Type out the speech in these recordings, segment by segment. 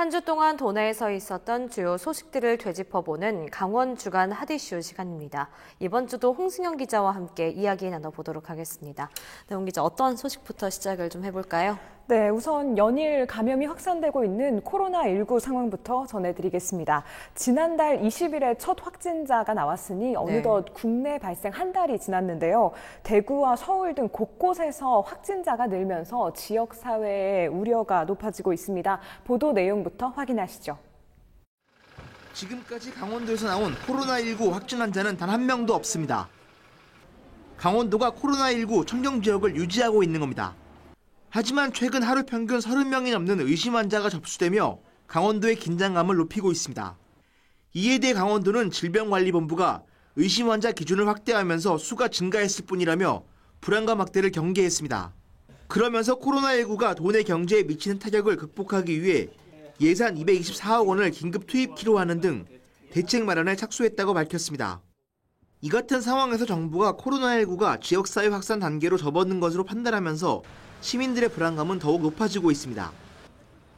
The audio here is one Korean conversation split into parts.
한 주 동안 도내에서 있었던 주요 소식들을 되짚어보는 강원 주간 핫이슈 시간입니다. 이번 주도 홍승현 기자와 함께 이야기 나눠보도록 하겠습니다. 네, 홍 기자, 어떤 소식부터 시작을 좀 해볼까요? 네, 우선 연일 감염이 확산되고 있는 코로나19 상황부터 전해드리겠습니다. 지난달 20일에 첫 확진자가 나왔으니 어느덧 국내 발생 한 달이 지났는데요. 대구와 서울 등 곳곳에서 확진자가 늘면서 지역사회의 우려가 높아지고 있습니다. 보도 내용부터 확인하시죠. 지금까지 강원도에서 나온 코로나19 확진 환자는 단 한 명도 없습니다. 강원도가 코로나19 청정지역을 유지하고 있는 겁니다. 하지만 최근 하루 평균 30명이 넘는 의심 환자가 접수되며 강원도의 긴장감을 높이고 있습니다. 이에 대해 강원도는 질병관리본부가 의심 환자 기준을 확대하면서 수가 증가했을 뿐이라며 불안감 확대를 경계했습니다. 그러면서 코로나19가 도내 경제에 미치는 타격을 극복하기 위해 예산 224억 원을 긴급 투입키로 하는 등 대책 마련에 착수했다고 밝혔습니다. 이 같은 상황에서 정부가 코로나19가 지역사회 확산 단계로 접어든 것으로 판단하면서 시민들의 불안감은 더욱 높아지고 있습니다.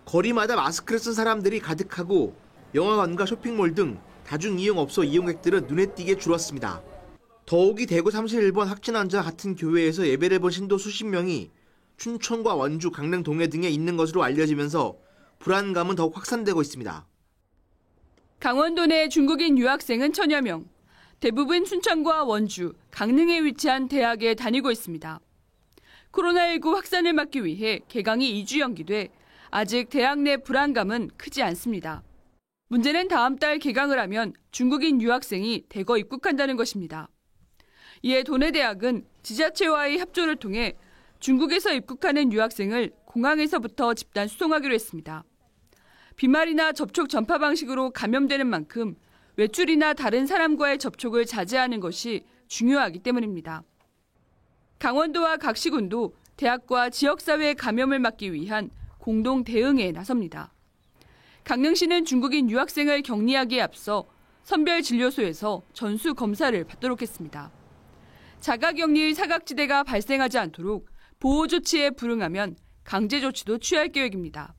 거리마다 마스크를 쓴 사람들이 가득하고 영화관과 쇼핑몰 등 다중이용업소 이용객들은 눈에 띄게 줄었습니다. 더욱이 대구 31번 확진 환자 같은 교회에서 예배를 본 신도 수십 명이 춘천과 원주, 강릉, 동해 등에 있는 것으로 알려지면서 불안감은 더욱 확산되고 있습니다. 강원도 내 중국인 유학생은 천여 명, 대부분 춘천과 원주, 강릉에 위치한 대학에 다니고 있습니다. 코로나19 확산을 막기 위해 개강이 2주 연기돼 아직 대학 내 불안감은 크지 않습니다. 문제는 다음 달 개강을 하면 중국인 유학생이 대거 입국한다는 것입니다. 이에 도내대학은 지자체와의 협조를 통해 중국에서 입국하는 유학생을 공항에서부터 집단 수송하기로 했습니다. 비말이나 접촉 전파 방식으로 감염되는 만큼 외출이나 다른 사람과의 접촉을 자제하는 것이 중요하기 때문입니다. 강원도와 각 시군도 대학과 지역사회 감염을 막기 위한 공동 대응에 나섭니다. 강릉시는 중국인 유학생을 격리하기에 앞서 선별진료소에서 전수 검사를 받도록 했습니다. 자가격리 사각지대가 발생하지 않도록 보호 조치에 불응하면 강제 조치도 취할 계획입니다.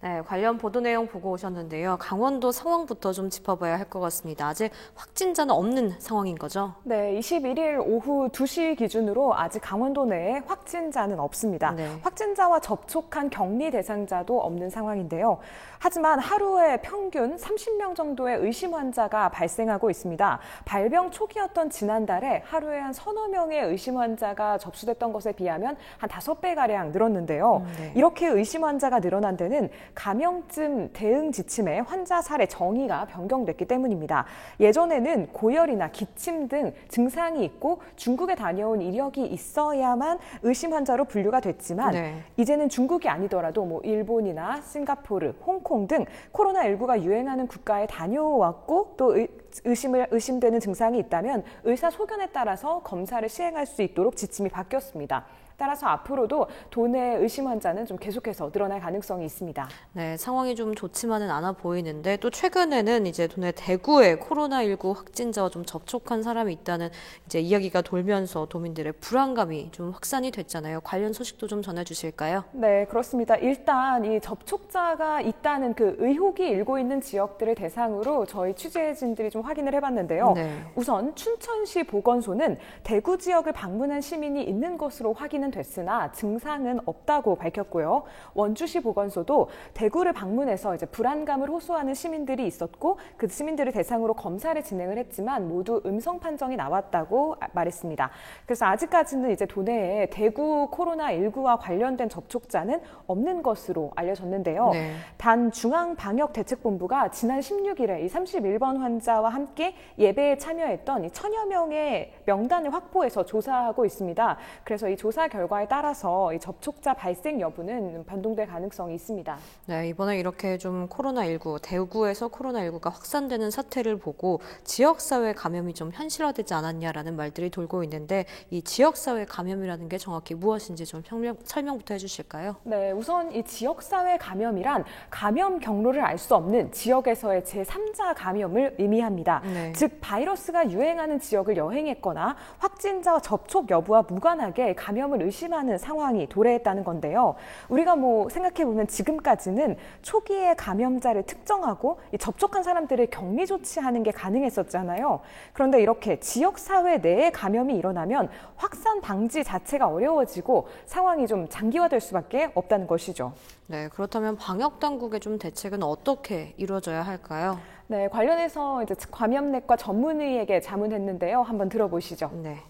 네, 관련 보도 내용 보고 오셨는데요. 강원도 상황부터 좀 짚어봐야 할 것 같습니다. 아직 확진자는 없는 상황인 거죠? 네, 21일 오후 2시 기준으로 아직 강원도 내에 확진자는 없습니다. 네. 확진자와 접촉한 격리 대상자도 없는 상황인데요. 하지만 하루에 평균 30명 정도의 의심 환자가 발생하고 있습니다. 발병 초기였던 지난달에 하루에 한 서너 명의 의심 환자가 접수됐던 것에 비하면 한 5배가량 늘었는데요. 네. 이렇게 의심 환자가 늘어난 데는 감염증 대응 지침에 환자 사례 정의가 변경됐기 때문입니다. 예전에는 고열이나 기침 등 증상이 있고 중국에 다녀온 이력이 있어야만 의심 환자로 분류가 됐지만 이제는 중국이 아니더라도 일본이나 싱가포르, 홍콩 등 코로나19가 유행하는 국가에 다녀왔고 또 의심되는 증상이 있다면 의사 소견에 따라서 검사를 시행할 수 있도록 지침이 바뀌었습니다. 따라서 앞으로도 도내 의심 환자는 좀 계속해서 늘어날 가능성이 있습니다. 네, 상황이 좀 좋지만은 않아 보이는데 또 최근에는 이제 도내 대구에 코로나19 확진자와 좀 접촉한 사람이 있다는 이제 이야기가 돌면서 도민들의 불안감이 좀 확산이 됐잖아요. 관련 소식도 좀 전해주실까요? 네, 그렇습니다. 일단 이 접촉자가 있다는 그 의혹이 일고 있는 지역들을 대상으로 저희 취재진들이 좀 확인을 해봤는데요. 우선 춘천시 보건소는 대구 지역을 방문한 시민이 있는 것으로 확인은 됐으나 증상은 없다고 밝혔고요. 원주시 보건소도 대구를 방문해서 이제 불안감을 호소하는 시민들이 있었고 그 시민들을 대상으로 검사를 진행을 했지만 모두 음성 판정이 나왔다고 말했습니다. 그래서 아직까지는 이제 도내에 대구 코로나19와 관련된 접촉자는 없는 것으로 알려졌는데요. 단 중앙방역대책본부가 지난 16일에 이 31번 환자와 함께 예배에 참여했던 이 1000여 명의 명단을 확보해서 조사하고 있습니다. 그래서 이 조사 결과에 따라서 이 접촉자 발생 여부는 변동될 가능성이 있습니다. 네, 이번에 이렇게 좀 코로나19, 대구에서 코로나19가 확산되는 사태를 보고 지역사회 감염이 좀 현실화되지 않았냐라는 말들이 돌고 있는데 이 지역사회 감염이라는 게 정확히 무엇인지 좀 설명부터 해주실까요? 네, 우선 이 지역사회 감염이란 감염 경로를 알 수 없는 지역에서의 제3자 감염을 의미합니다. 즉 바이러스가 유행하는 지역을 여행했거나 확진자와 접촉 여부와 무관하게 감염을 감염을 의심하는 상황이 도래했다는 건데요. 우리가 생각해보면 지금까지는 초기에 감염자를 특정하고 접촉한 사람들을 격리 조치하는 게 가능했었잖아요. 그런데 이렇게 지역사회 내에 감염이 일어나면 확산 방지 자체가 어려워지고 상황이 좀 장기화될 수밖에 없다는 것이죠. 네, 그렇다면 방역당국의 좀 대책은 어떻게 이루어져야 할까요? 네, 관련해서 이제 감염내과 전문의에게 자문했는데요. 한번 들어보시죠. 네.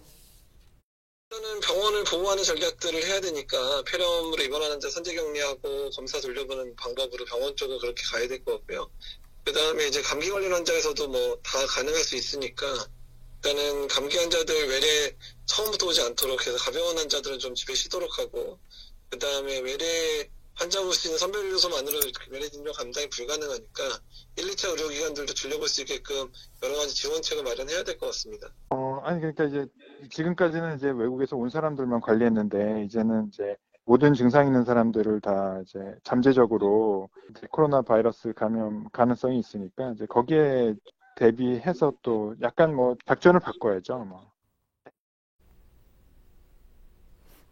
일단은 병원을 보호하는 전략들을 해야 되니까 폐렴으로 입원하는 환자 선제 격리하고 검사 돌려보는 방법으로 병원 쪽으로 그렇게 가야 될 것 같고요. 그 다음에 이제 감기 걸린 환자에서도 다 가능할 수 있으니까 일단은 감기 환자들 외래 처음부터 오지 않도록 해서 가벼운 환자들은 좀 집에 쉬도록 하고 그 다음에 외래 환자 볼 수 있는 선별의료소만으로 외래 진료 감당이 불가능하니까 1, 2차 의료기관들도 줄여볼 수 있게끔 여러 가지 지원책을 마련해야 될 것 같습니다. 그러니까 이제 지금까지는 이제 외국에서 온 사람들만 관리했는데 이제는 이제 모든 증상 있는 사람들을 다 이제 잠재적으로 이제 코로나 바이러스 감염 가능성이 있으니까 이제 거기에 대비해서 또 약간 작전을 바꿔야죠.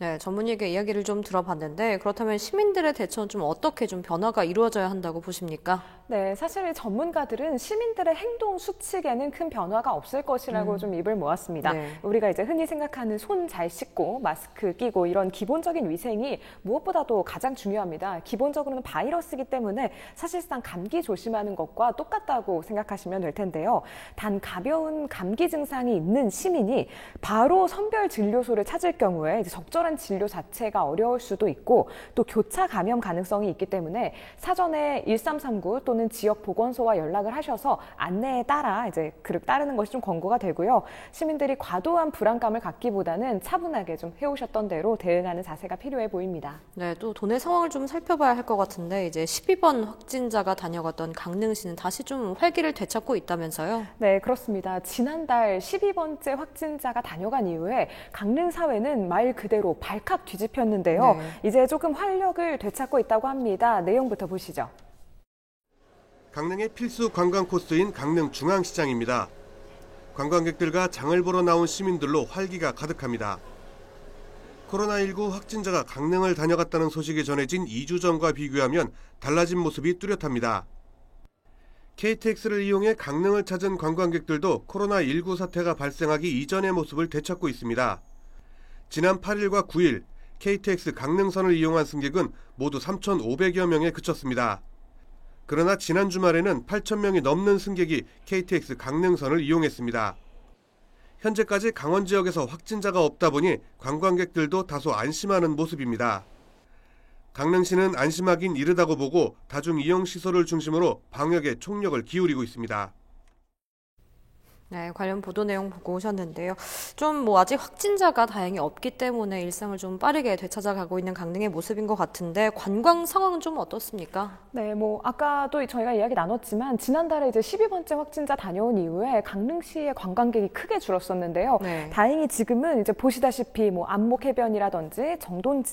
네, 전문의에게 이야기를 좀 들어봤는데 그렇다면 시민들의 대처는 좀 어떻게 좀 변화가 이루어져야 한다고 보십니까? 네, 사실 전문가들은 시민들의 행동 수칙에는 큰 변화가 없을 것이라고 좀 입을 모았습니다. 네. 우리가 이제 흔히 생각하는 손 잘 씻고 마스크 끼고 이런 기본적인 위생이 무엇보다도 가장 중요합니다. 기본적으로는 바이러스이기 때문에 사실상 감기 조심하는 것과 똑같다고 생각하시면 될 텐데요. 단 가벼운 감기 증상이 있는 시민이 바로 선별 진료소를 찾을 경우에 이제 적절한 진료 자체가 어려울 수도 있고 또 교차 감염 가능성이 있기 때문에 사전에 1339 또는 지역 보건소와 연락을 하셔서 안내에 따라 이제 따르는 것이 좀 권고가 되고요. 시민들이 과도한 불안감을 갖기보다는 차분하게 좀 해오셨던 대로 대응하는 자세가 필요해 보입니다. 네, 또 도내 상황을 좀 살펴봐야 할 것 같은데 이제 12번 확진자가 다녀갔던 강릉시는 다시 좀 활기를 되찾고 있다면서요? 네, 그렇습니다. 지난달 12번째 확진자가 다녀간 이후에 강릉 사회는 말 그대로 발칵 뒤집혔는데요. 네. 이제 조금 활력을 되찾고 있다고 합니다. 내용부터 보시죠. 강릉의 필수 관광 코스인 강릉 중앙시장입니다. 관광객들과 장을 보러 나온 시민들로 활기가 가득합니다. 코로나19 확진자가 강릉을 다녀갔다는 소식이 전해진 2주 전과 비교하면 달라진 모습이 뚜렷합니다. KTX를 이용해 강릉을 찾은 관광객들도 코로나19 사태가 발생하기 이전의 모습을 되찾고 있습니다. 지난 8일과 9일 KTX 강릉선을 이용한 승객은 모두 3,500여 명에 그쳤습니다. 그러나 지난 주말에는 8,000명이 넘는 승객이 KTX 강릉선을 이용했습니다. 현재까지 강원 지역에서 확진자가 없다 보니 관광객들도 다소 안심하는 모습입니다. 강릉시는 안심하긴 이르다고 보고 다중 이용 시설을 중심으로 방역에 총력을 기울이고 있습니다. 네, 관련 보도 내용 보고 오셨는데요. 좀 아직 확진자가 다행히 없기 때문에 일상을 좀 빠르게 되찾아가고 있는 강릉의 모습인 것 같은데 관광 상황은 좀 어떻습니까? 네, 아까도 저희가 이야기 나눴지만 지난달에 이제 12번째 확진자 다녀온 이후에 강릉시의 관광객이 크게 줄었었는데요. 네. 다행히 지금은 이제 보시다시피 안목해변이라든지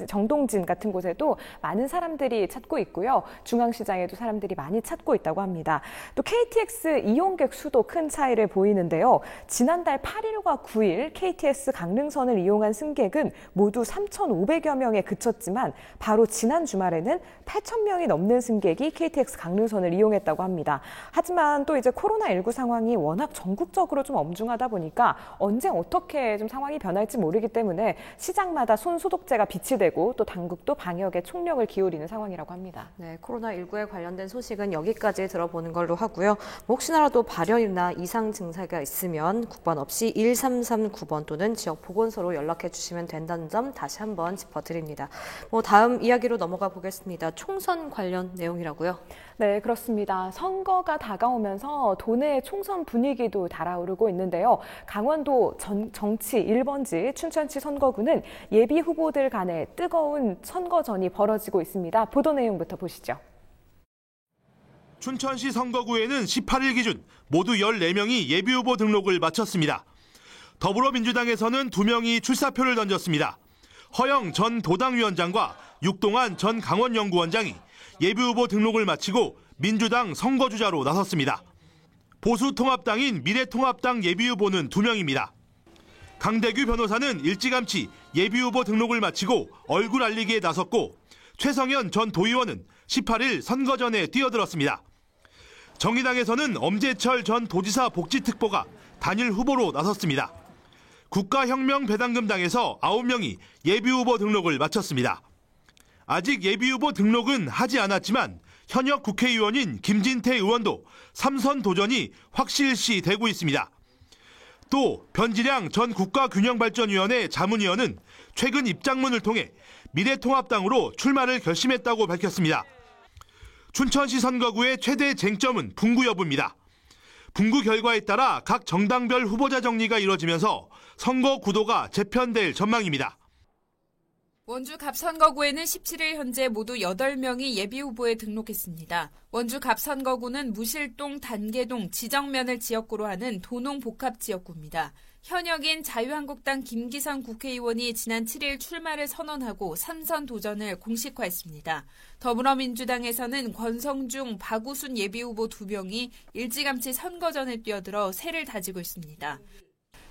정동진 같은 곳에도 많은 사람들이 찾고 있고요. 중앙시장에도 사람들이 많이 찾고 있다고 합니다. 또 KTX 이용객 수도 큰 차이를 보이는데요. 지난달 8일과 9일 KTX 강릉선을 이용한 승객은 모두 3,500여 명에 그쳤지만 바로 지난 주말에는 8,000명이 넘는 승객이 KTX 강릉선을 이용했다고 합니다. 하지만 또 이제 코로나19 상황이 워낙 전국적으로 좀 엄중하다 보니까 언제 어떻게 좀 상황이 변할지 모르기 때문에 시장마다 손 소독제가 비치되고 또 당국도 방역에 총력을 기울이는 상황이라고 합니다. 네, 코로나19에 관련된 소식은 여기까지 들어보는 걸로 하고요. 혹시나라도 발열이나 이상 증세가 있으면 국번 없이 1339번 또는 지역 보건소로 연락해 주시면 된다는 점 다시 한번 짚어드립니다. 다음 이야기로 넘어가 보겠습니다. 총선 관련 내용이라고요? 네, 그렇습니다. 선거가 다가오면서 도내 총선 분위기도 달아오르고 있는데요. 강원도 정치 1번지 춘천시 선거구는 예비 후보들 간에 뜨거운 선거전이 벌어지고 있습니다. 보도 내용부터 보시죠. 춘천시 선거구에는 18일 기준 모두 14명이 예비후보 등록을 마쳤습니다. 더불어민주당에서는 2명이 출사표를 던졌습니다. 허영 전 도당위원장과 육동환 전 강원연구원장이 예비후보 등록을 마치고 민주당 선거주자로 나섰습니다. 보수통합당인 미래통합당 예비후보는 2명입니다. 강대규 변호사는 일찌감치 예비후보 등록을 마치고 얼굴 알리기에 나섰고 최성현 전 도의원은 18일 선거 전에 뛰어들었습니다. 정의당에서는 엄재철 전 도지사 복지특보가 단일 후보로 나섰습니다. 국가혁명배당금당에서 9명이 예비후보 등록을 마쳤습니다. 아직 예비후보 등록은 하지 않았지만 현역 국회의원인 김진태 의원도 3선 도전이 확실시되고 있습니다. 또 변지량 전 국가균형발전위원회 자문위원은 최근 입장문을 통해 미래통합당으로 출마를 결심했다고 밝혔습니다. 춘천시 선거구의 최대 쟁점은 분구 여부입니다. 분구 결과에 따라 각 정당별 후보자 정리가 이뤄지면서 선거 구도가 재편될 전망입니다. 원주 갑선거구에는 17일 현재 모두 8명이 예비후보에 등록했습니다. 원주 갑선거구는 무실동, 단계동, 지정면을 지역구로 하는 도농복합지역구입니다. 현역인 자유한국당 김기선 국회의원이 지난 7일 출마를 선언하고 3선 도전을 공식화했습니다. 더불어민주당에서는 권성중, 박우순 예비후보 2명이 일찌감치 선거전에 뛰어들어 세를 다지고 있습니다.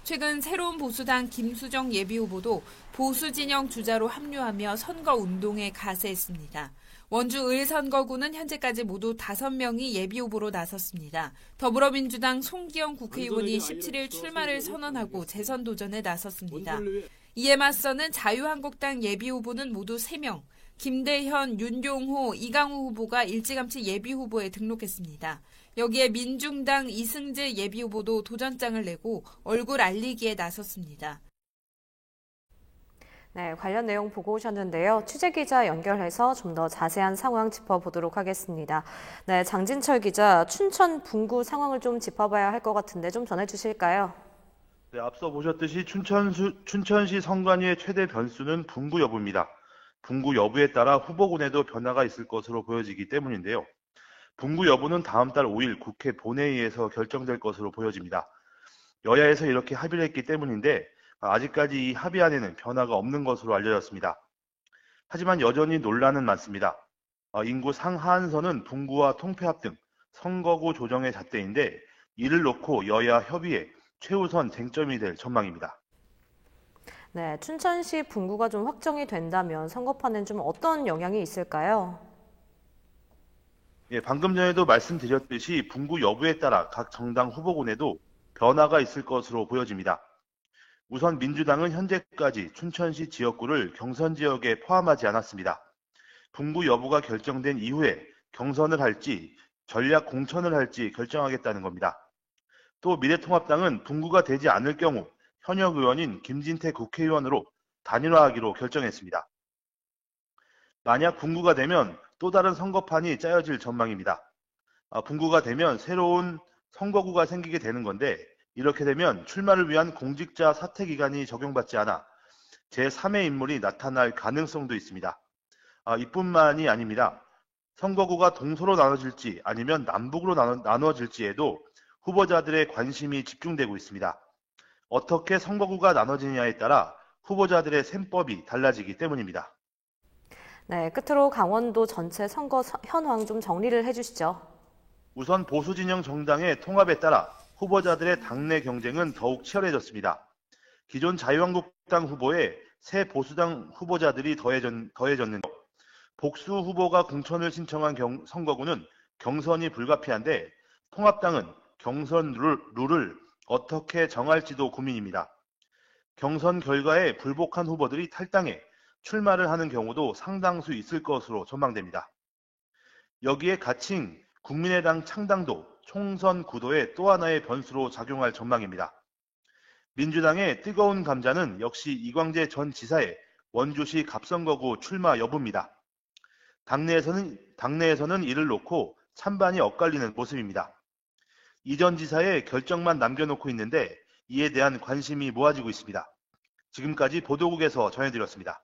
최근 새로운 보수당 김수정 예비후보도 보수진영 주자로 합류하며 선거운동에 가세했습니다. 원주 을선거구는 현재까지 모두 5명이 예비후보로 나섰습니다. 더불어민주당 송기영 국회의원이 17일 출마를 선언하고 재선 도전에 나섰습니다. 이에 맞서는 자유한국당 예비후보는 모두 3명, 김대현, 윤용호, 이강우 후보가 일찌감치 예비후보에 등록했습니다. 여기에 민중당 이승재 예비후보도 도전장을 내고 얼굴 알리기에 나섰습니다. 네, 관련 내용 보고 오셨는데요. 취재기자 연결해서 좀 더 자세한 상황 짚어보도록 하겠습니다. 네, 장진철 기자, 춘천 분구 상황을 좀 짚어봐야 할 것 같은데 좀 전해주실까요? 네, 앞서 보셨듯이 춘천시 선관위의 최대 변수는 분구 여부입니다. 분구 여부에 따라 후보군에도 변화가 있을 것으로 보여지기 때문인데요. 분구 여부는 다음 달 5일 국회 본회의에서 결정될 것으로 보여집니다. 여야에서 이렇게 합의를 했기 때문인데 아직까지 이 합의안에는 변화가 없는 것으로 알려졌습니다. 하지만 여전히 논란은 많습니다. 인구 상하한선은 분구와 통폐합 등 선거구 조정의 잣대인데 이를 놓고 여야 협의에 최우선 쟁점이 될 전망입니다. 네, 춘천시 분구가 좀 확정이 된다면 선거판엔 좀 어떤 영향이 있을까요? 예, 방금 전에도 말씀드렸듯이 분구 여부에 따라 각 정당 후보군에도 변화가 있을 것으로 보여집니다. 우선 민주당은 현재까지 춘천시 지역구를 경선 지역에 포함하지 않았습니다. 분구 여부가 결정된 이후에 경선을 할지 전략 공천을 할지 결정하겠다는 겁니다. 또 미래통합당은 분구가 되지 않을 경우 현역 의원인 김진태 국회의원으로 단일화하기로 결정했습니다. 만약 분구가 되면 또 다른 선거판이 짜여질 전망입니다. 분구가 되면 새로운 선거구가 생기게 되는 건데 이렇게 되면 출마를 위한 공직자 사퇴 기간이 적용받지 않아 제3의 인물이 나타날 가능성도 있습니다. 이뿐만이 아닙니다. 선거구가 동서로 나눠질지 아니면 남북으로 나눠질지에도 후보자들의 관심이 집중되고 있습니다. 어떻게 선거구가 나눠지느냐에 따라 후보자들의 셈법이 달라지기 때문입니다. 네, 끝으로 강원도 전체 선거 현황 좀 정리를 해주시죠. 우선 보수진영 정당의 통합에 따라 후보자들의 당내 경쟁은 더욱 치열해졌습니다. 기존 자유한국당 후보에 새 보수당 후보자들이 더해졌는데 복수 후보가 공천을 신청한 선거구는 경선이 불가피한데 통합당은 경선 룰을 어떻게 정할지도 고민입니다. 경선 결과에 불복한 후보들이 탈당해 출마를 하는 경우도 상당수 있을 것으로 전망됩니다. 여기에 갇힌 국민의당 창당도 총선 구도에 또 하나의 변수로 작용할 전망입니다. 민주당의 뜨거운 감자는 역시 이광재 전 지사의 원주시 갑선거구 출마 여부입니다. 당내에서는 이를 놓고 찬반이 엇갈리는 모습입니다. 이 전 지사의 결정만 남겨놓고 있는데 이에 대한 관심이 모아지고 있습니다. 지금까지 보도국에서 전해드렸습니다.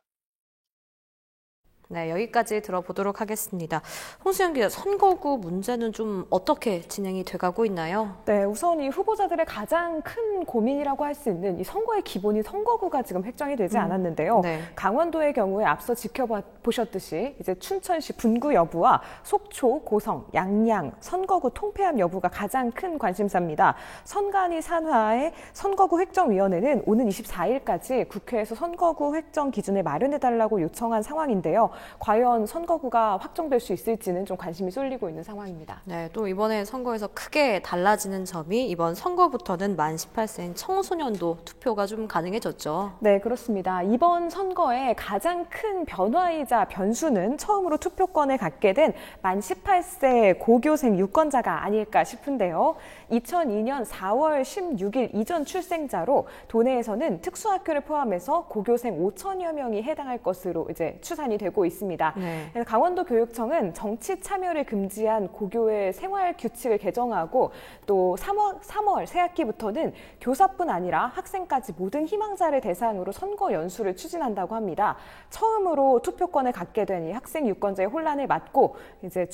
네, 여기까지 들어보도록 하겠습니다. 홍수연 기자, 선거구 문제는 좀 어떻게 진행이 돼가고 있나요? 네, 우선 이 후보자들의 가장 큰 고민이라고 할 수 있는 이 선거의 기본인 선거구가 지금 획정이 되지 않았는데요. 네. 강원도의 경우에 앞서 지켜보셨듯이 이제 춘천시 분구 여부와 속초, 고성, 양양, 선거구 통폐합 여부가 가장 큰 관심사입니다. 선관위 산하의 선거구 획정위원회는 오는 24일까지 국회에서 선거구 획정 기준을 마련해달라고 요청한 상황인데요. 과연 선거구가 확정될 수 있을지는 좀 관심이 쏠리고 있는 상황입니다. 네, 또 이번에 선거에서 크게 달라지는 점이 이번 선거부터는 만 18세인 청소년도 투표가 좀 가능해졌죠. 네, 그렇습니다. 이번 선거의 가장 큰 변화이자 변수는 처음으로 투표권을 갖게 된 만 18세 고교생 유권자가 아닐까 싶은데요. 2002년 4월 16일 이전 출생자로 도내에서는 특수학교를 포함해서 고교생 5천여 명이 해당할 것으로 이제 추산이 되고 있습니다. 네. 강원도 교육청은 정치 참여를 금지한 고교의 생활 규칙을 개정하고 또 3월 새학기부터는 교사뿐 아니라 학생까지 모든 희망자를 대상으로 선거 연수를 추진한다고 합니다. 처음으로 투표권을 갖게 된 이 학생 유권자의 혼란을 막고 이제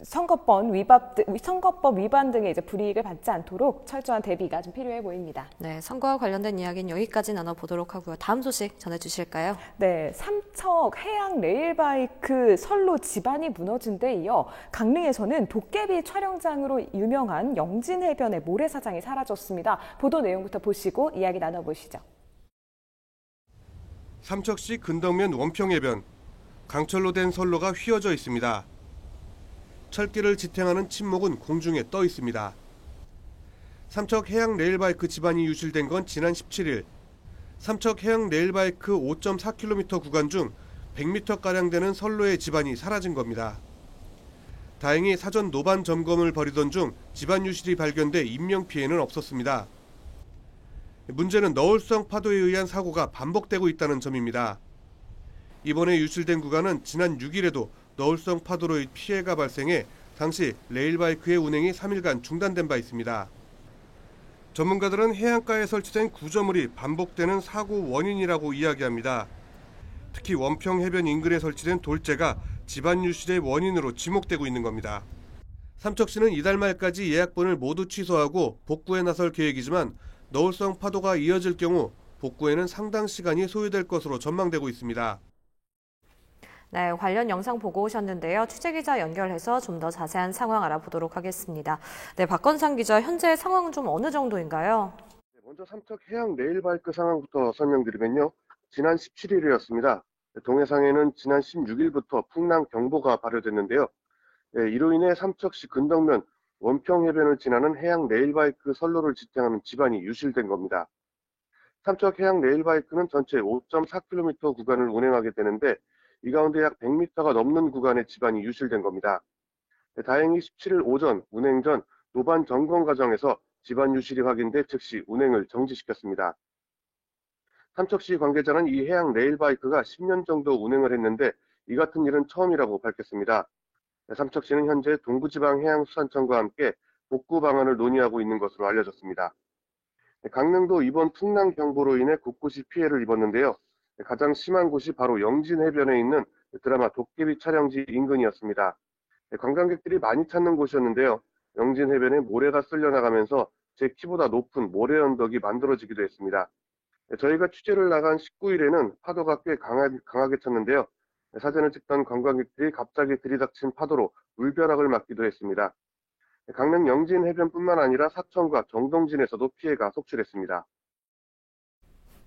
선거법 위반 등의 이제 불이익을 받지 않도록 철저한 대비가 좀 필요해 보입니다. 네, 선거와 관련된 이야기는 여기까지 나눠보도록 하고요. 다음 소식 전해주실까요? 네, 삼척 해양 레일바이크 선로 지반이 무너진 데 이어 강릉에서는 도깨비 촬영장으로 유명한 영진해변의 모래사장이 사라졌습니다. 보도 내용부터 보시고 이야기 나눠보시죠. 삼척시 근덕면 원평해변, 강철로 된 선로가 휘어져 있습니다. 철길을 지탱하는 침목은 공중에 떠 있습니다. 삼척 해양 레일바이크 지반이 유실된 건 지난 17일. 삼척 해양 레일바이크 5.4km 구간 중 100m가량 되는 선로의 지반이 사라진 겁니다. 다행히 사전 노반 점검을 벌이던 중 지반 유실이 발견돼 인명피해는 없었습니다. 문제는 너울성 파도에 의한 사고가 반복되고 있다는 점입니다. 이번에 유실된 구간은 지난 6일에도 너울성 파도로 피해가 발생해 당시 레일바이크의 운행이 3일간 중단된 바 있습니다. 전문가들은 해안가에 설치된 구조물이 반복되는 사고 원인이라고 이야기합니다. 특히 원평해변 인근에 설치된 돌재가 지반 유실의 원인으로 지목되고 있는 겁니다. 삼척시는 이달 말까지 예약본을 모두 취소하고 복구에 나설 계획이지만 너울성 파도가 이어질 경우 복구에는 상당 시간이 소요될 것으로 전망되고 있습니다. 네, 관련 영상 보고 오셨는데요. 취재기자 연결해서 좀 더 자세한 상황 알아보도록 하겠습니다. 네, 박건상 기자, 현재 상황은 좀 어느 정도인가요? 먼저 삼척 해양 레일바이크 상황부터 설명드리면요. 지난 17일이었습니다. 동해상에는 지난 16일부터 풍랑 경보가 발효됐는데요. 이로 인해 삼척시 근덕면 원평해변을 지나는 해양 레일바이크 선로를 지탱하는 지반이 유실된 겁니다. 삼척 해양 레일바이크는 전체 5.4km 구간을 운행하게 되는데 이 가운데 약 100m가 넘는 구간의 지반이 유실된 겁니다. 다행히 17일 오전 운행 전 노반 점검 과정에서 지반 유실이 확인돼 즉시 운행을 정지시켰습니다. 삼척시 관계자는 이 해양 레일바이크가 10년 정도 운행을 했는데 이 같은 일은 처음이라고 밝혔습니다. 삼척시는 현재 동부지방해양수산청과 함께 복구 방안을 논의하고 있는 것으로 알려졌습니다. 강릉도 이번 풍랑 경보로 인해 곳곳이 피해를 입었는데요. 가장 심한 곳이 바로 영진해변에 있는 드라마 도깨비 촬영지 인근이었습니다. 관광객들이 많이 찾는 곳이었는데요. 영진해변에 모래가 쓸려나가면서 제 키보다 높은 모래 언덕이 만들어지기도 했습니다. 저희가 취재를 나간 19일에는 파도가 꽤 강하게 쳤는데요. 사진을 찍던 관광객들이 갑자기 들이닥친 파도로 물벼락을 맞기도 했습니다. 강릉 영진해변뿐만 아니라 사천과 정동진에서도 피해가 속출했습니다.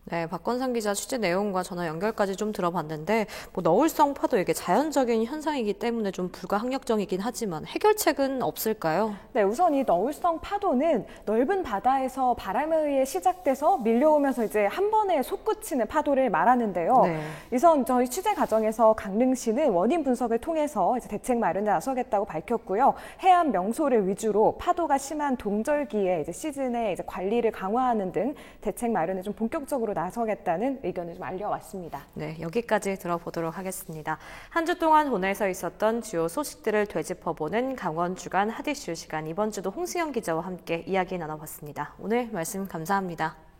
네, 박건상 기자 취재 내용과 전화 연결까지 좀 들어봤는데 너울성 파도 이게 자연적인 현상이기 때문에 좀 불가항력적이긴 하지만 해결책은 없을까요? 네, 우선 이 너울성 파도는 넓은 바다에서 바람에 의해 시작돼서 밀려오면서 이제 한 번에 솟구치는 파도를 말하는데요. 네. 우선 저희 취재 과정에서 강릉시는 원인 분석을 통해서 이제 대책 마련에 나서겠다고 밝혔고요. 해안 명소를 위주로 파도가 심한 동절기에 이제 시즌에 이제 관리를 강화하는 등 대책 마련에 좀 본격적으로 나서겠다는 의견을 좀 알려왔습니다. 네, 여기까지 들어보도록 하겠습니다. 한 주 동안 도내에서 있었던 주요 소식들을 되짚어보는 강원 주간 핫이슈 시간, 이번 주도 홍수연 기자와 함께 이야기 나눠봤습니다. 오늘 말씀 감사합니다.